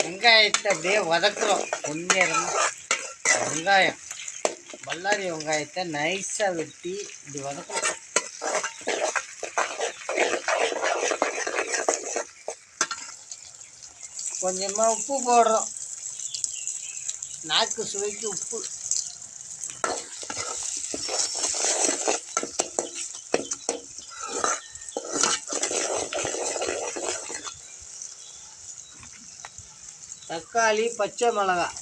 வெங்காயத்தை அப்படியே வதக்குறோம் பொன்னிறமாக. வெங்காயம் பல்லாரி வெங்காயத்தை நைஸாக வெட்டி இப்படி வதக்குறோம். கொஞ்சமாக உப்பு போடுறோம், நாக்கு சுவைக்கு உப்பு. தக்காளி, பச்சை மிளகாய்,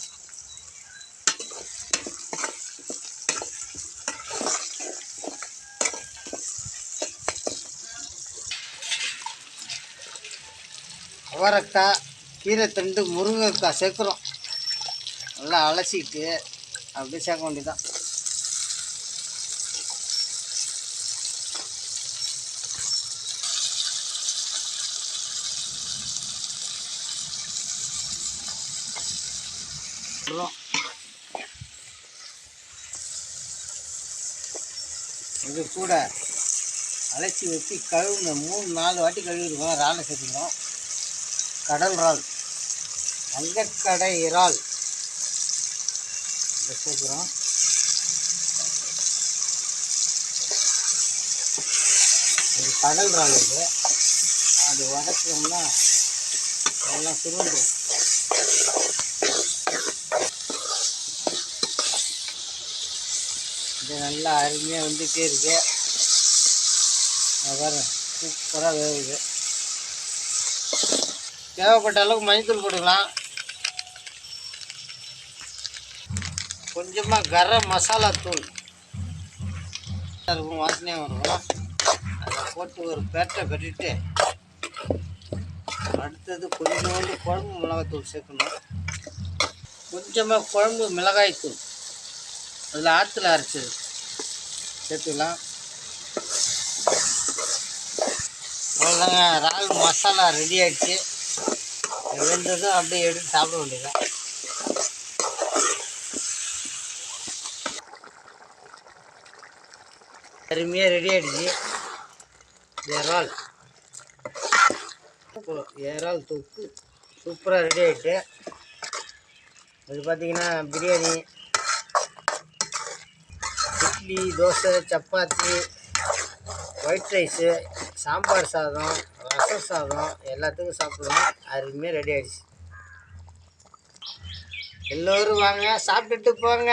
அவரைக்காய், கீரை தண்டு, முருங்கைக்காய் சேர்க்குறோம். நல்லா அலசிட்டு அப்படியே சேர்க்க வேண்டியதான். இது கூட அலசி வச்சு கழுவுங்க, 3-4 வாட்டி கழுவிடுவோம். இறாலை சேர்த்துக்கிறோம். கடல் இறால், வங்கக்கடை இறால் இதை சேர்க்குறோம். இது கடல் இறால். இது அது வதக்கணும்னா எல்லாம் சுருண்டும். இது நல்லா அருமையாக வந்துகிட்டே இருக்கு. பாருங்க, சூப்பராக வேகுது. தேவைப்பட்ட அளவுக்கு மஞ்சள் போட்டுக்கலாம். கொஞ்சமாக கரம் மசாலா தூள் இருக்கும், வாசனையாக வரும். அதை போட்டு ஒரு பேட்டை கட்டிட்டு அடுத்தது கொஞ்சோண்டு குழம்பு மிளகாய்த்தூள் சேர்க்கணும். கொஞ்சமாக குழம்பு மிளகாய்த்தூள் அதில் ஆற்றுல அரைச்சது சேர்த்துக்கலாம். அவ்வளோதாங்க, இறால் மசாலா ரெடி ஆகிடுச்சு. வெந்ததும் அப்படியே எடுத்து சாப்பிட வேண்டியதான். அருமையாக ரெடி ஆகிடுச்சு. இறால் தொக்கு சூப்பராக ரெடி ஆகிட்டு. அது பார்த்திங்கன்னா பிரியாணி, இட்லி, தோசை, சப்பாத்தி, ஒயிட் ரைஸு, சாம்பார் சாதம், ரசம் சாதம் எல்லாத்துக்கும் சாப்பிடுவோம். அருமையாக ரெடி ஆகிடுச்சு. எல்லோரும் வாங்க, சாப்பிட்டுட்டு போங்க.